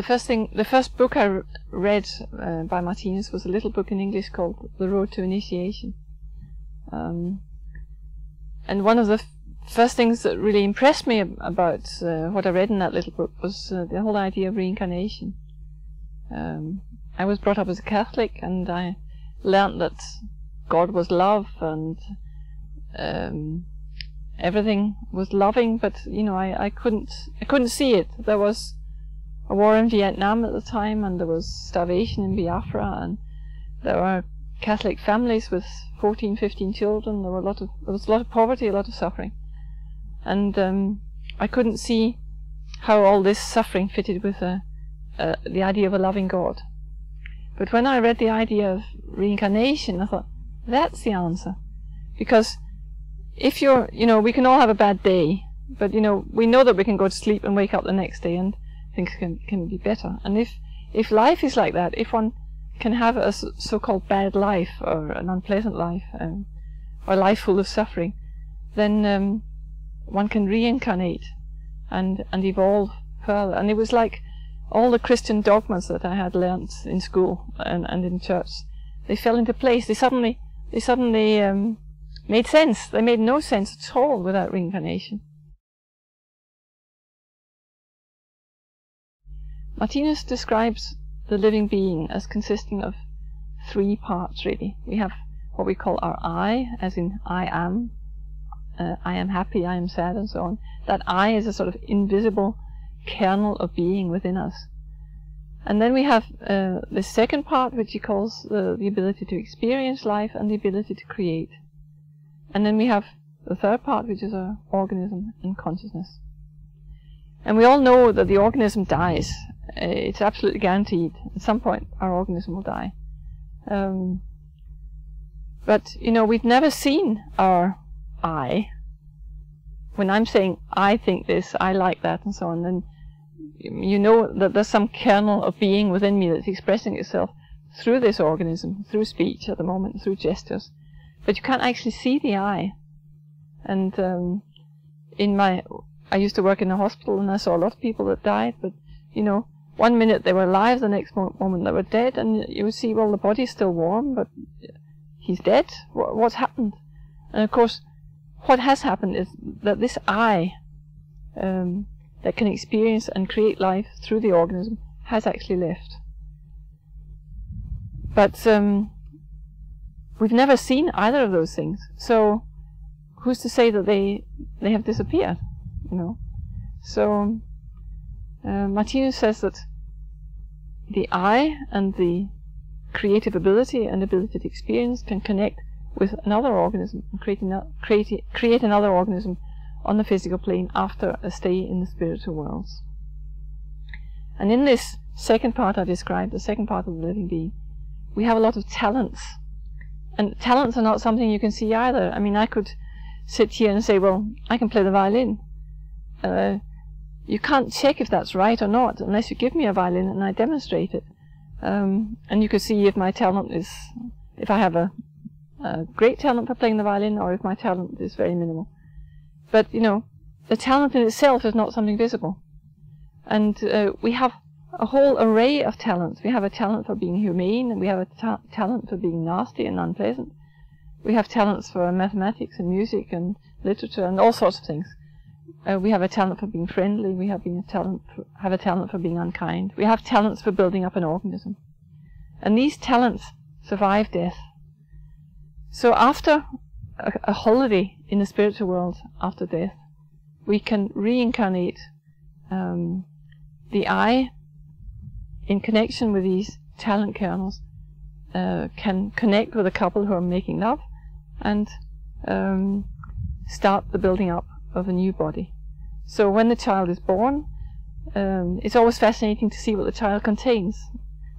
the first book I read by Martinus was a little book in English called The Road to Initiation. And one of the first things that really impressed me about what I read in that little book was the whole idea of reincarnation. I was brought up as a Catholic, and I learnt that God was love, and everything was loving, but you know, I couldn't see it. There was a war in Vietnam at the time, and there was starvation in Biafra, and there were Catholic families with 14, 15 children. There was a lot of poverty, a lot of suffering, and I couldn't see how all this suffering fitted with the idea of a loving God. But when I read the idea of reincarnation, I thought, that's the answer. Because if you're, you know, we can all have a bad day, but you know, we know that we can go to sleep and wake up the next day and things can be better. And if life is like that, if one can have a so-called bad life, or an unpleasant life, or a life full of suffering, then one can reincarnate and evolve further. And it was like all the Christian dogmas that I had learnt in school and in church, they fell into place. They suddenly made sense. They made no sense at all without reincarnation. Martinus describes the living being as consisting of three parts, really. We have what we call our I, as in I am happy, I am sad, and so on. That I is a sort of invisible kernel of being within us. And then we have the second part, which he calls the ability to experience life and the ability to create. And then we have the third part, which is our organism and consciousness. And we all know that the organism dies. It's absolutely guaranteed. At some point our organism will die. But you know, we've never seen our I. When I'm saying I think this, I like that, and so on, then you know that there's some kernel of being within me that's expressing itself through this organism, through speech at the moment, through gestures. But you can't actually see the I. And I used to work in a hospital, and I saw a lot of people that died, but you know, one minute they were alive, the next moment they were dead, and you would see, well, the body's still warm, but he's dead. What's happened? And of course, what has happened is that this I, that can experience and create life through the organism, has actually left. But we've never seen either of those things, so who's to say that they have disappeared? You know. So Martinus says that the I and the creative ability and ability to experience can connect with another organism and create another organism on the physical plane after a stay in the spiritual worlds. And in this second part I described, the second part of the living being, we have a lot of talents. And talents are not something you can see either. I mean, I could sit here and say, well, I can play the violin. You can't check if that's right or not unless you give me a violin and I demonstrate it. And you can see if my talent is, if I have a great talent for playing the violin, or if my talent is very minimal. But you know, the talent in itself is not something visible. And we have a whole array of talents. We have a talent for being humane, and we have a talent for being nasty and unpleasant. We have talents for mathematics and music and literature and all sorts of things. We have a talent for being friendly. We have a talent for being unkind. We have talents for building up an organism. And these talents survive death. So after a holiday in the spiritual world, after death, we can reincarnate the I in connection with these talent kernels, can connect with a couple who are making love and start the building up of a new body. So when the child is born, it's always fascinating to see what the child contains.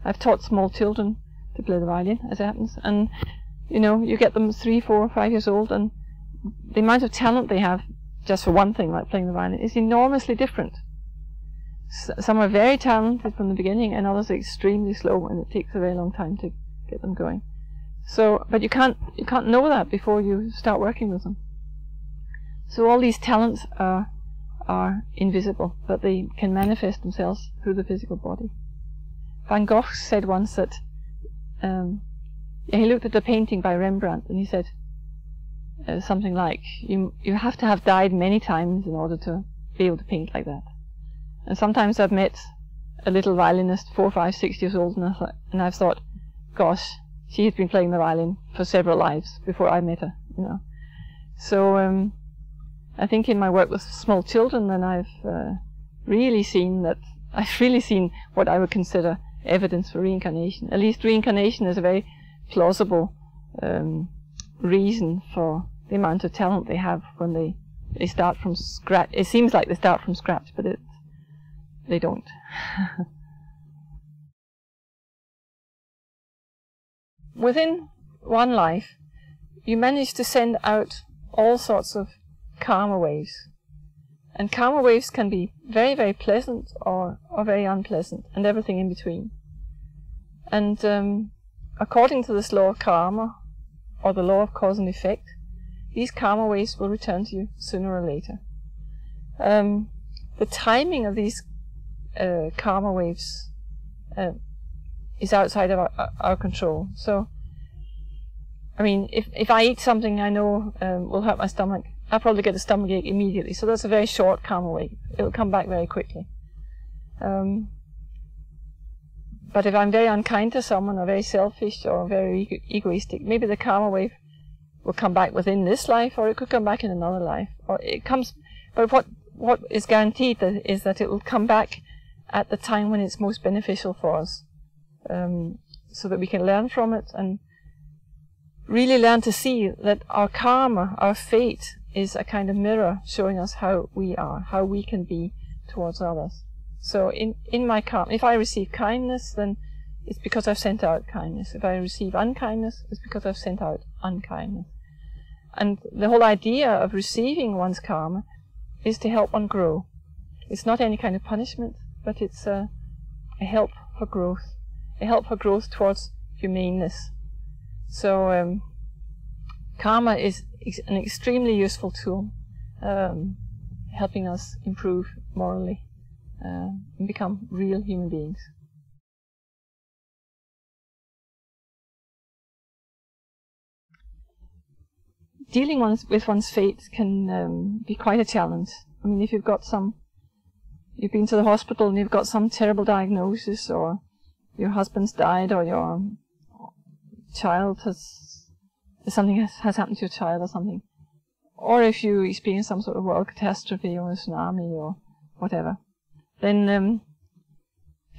I've taught small children to play the violin, as it happens, and you know, you get them 3, 4, 5 years old, and the amount of talent they have just for one thing, like playing the violin, is enormously different. Some are very talented from the beginning, and others are extremely slow, and it takes a very long time to get them going. So, but you can't know that before you start working with them. So all these talents are are invisible, but they can manifest themselves through the physical body. Van Gogh said once that he looked at a painting by Rembrandt and he said something like, you have to have died many times in order to be able to paint like that. And sometimes I've met a little violinist, 4, 5, 6 years old, and I've thought, gosh, she has been playing the violin for several lives before I met her, you know. So I think in my work with small children, then I've really seen what I would consider evidence for reincarnation. At least reincarnation is a very plausible reason for the amount of talent they have when they start from scratch. It seems like they start from scratch, but they don't. Within one life, you manage to send out all sorts of karma waves. And karma waves can be very, very pleasant or very unpleasant, and everything in between. And according to this law of karma, or the law of cause and effect, these karma waves will return to you sooner or later. The timing of these karma waves is outside of our control. So, I mean, if I eat something I know will hurt my stomach, I'll probably get a stomach ache immediately. So that's a very short karma wave. It'll come back very quickly. But if I'm very unkind to someone, or very selfish, or very egoistic, maybe the karma wave will come back within this life, or it could come back in another life. Or it comes. But what is guaranteed is that it will come back at the time when it's most beneficial for us, so that we can learn from it and really learn to see that our karma, our fate, is a kind of mirror showing us how we are, how we can be towards others. So in my karma, if I receive kindness, then it's because I've sent out kindness. If I receive unkindness, it's because I've sent out unkindness. And the whole idea of receiving one's karma is to help one grow. It's not any kind of punishment, but it's a help for growth. A help for growth towards humaneness. So karma is an extremely useful tool, helping us improve morally and become real human beings. Dealing with one's fate can be quite a challenge. I mean, if you've been to the hospital and you've got some terrible diagnosis, or your husband's died, or your child something has happened to your child or something, or if you experience some sort of world catastrophe or a tsunami or whatever, then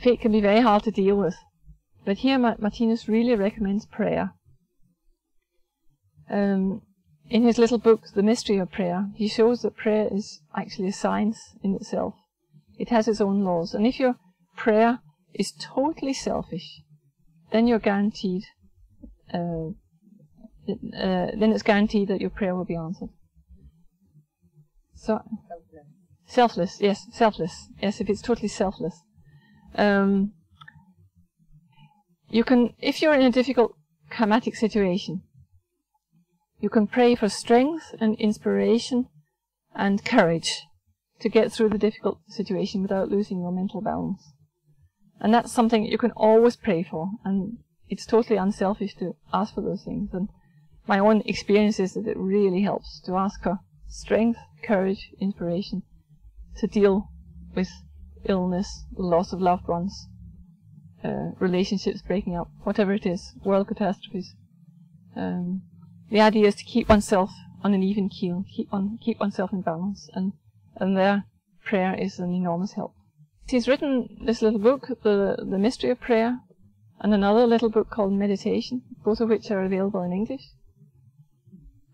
fate can be very hard to deal with. But here Martinus really recommends prayer. In his little book, The Mystery of Prayer, he shows that prayer is actually a science in itself. It has its own laws, and if your prayer is totally selfish, then you're guaranteed. Then it's guaranteed that your prayer will be answered. So, selfless, yes, selfless, yes. If it's totally selfless, you can, if you're in a difficult karmatic situation, you can pray for strength and inspiration and courage to get through the difficult situation without losing your mental balance. And that's something you can always pray for, and it's totally unselfish to ask for those things. And my own experience is that it really helps to ask for strength, courage, inspiration to deal with illness, loss of loved ones, relationships breaking up, whatever it is, world catastrophes. The idea is to keep oneself on an even keel, keep oneself in balance, and there prayer is an enormous help. He's written this little book, The Mystery of Prayer, and another little book called Meditation, both of which are available in English.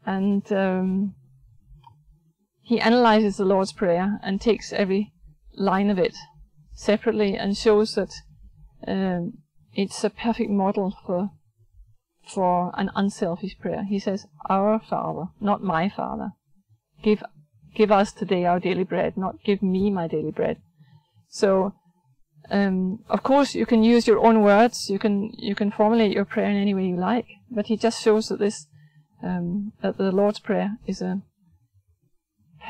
And he analyzes the Lord's Prayer and takes every line of it separately and shows that it's a perfect model for an unselfish prayer. He says, "Our Father," not "my Father. Give us today our daily bread," not "give me my daily bread." So, of course, you can use your own words. You can formulate your prayer in any way you like. But he just shows that that the Lord's Prayer is a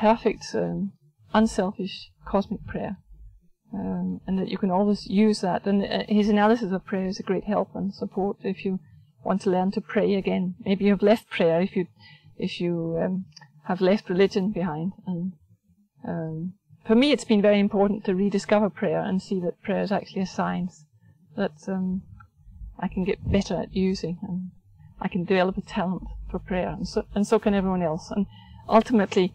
perfect unselfish cosmic prayer, and that you can always use that. And his analysis of prayer is a great help and support if you want to learn to pray again. Maybe you have left prayer, if you have left religion behind. And for me, it's been very important to rediscover prayer and see that prayer is actually a science that I can get better at using, and I can develop a talent for prayer, and so can everyone else. And ultimately,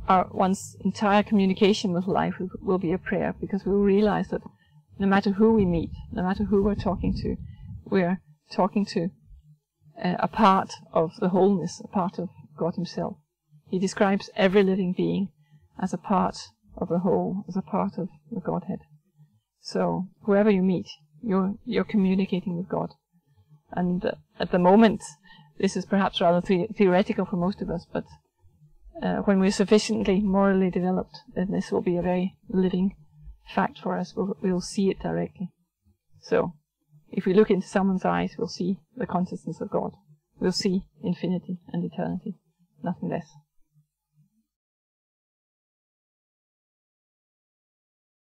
one's entire communication with life will be a prayer, because we will realize that no matter who we meet, no matter who we're talking to a part of the wholeness, a part of God himself. He describes every living being as a part of the whole, as a part of the Godhead. So whoever you meet, you're communicating with God. And at the moment, this is perhaps rather theoretical for most of us, but when we're sufficiently morally developed, then this will be a very living fact for us. We'll see it directly. So if we look into someone's eyes, we'll see the consciousness of God. We'll see infinity and eternity, nothing less.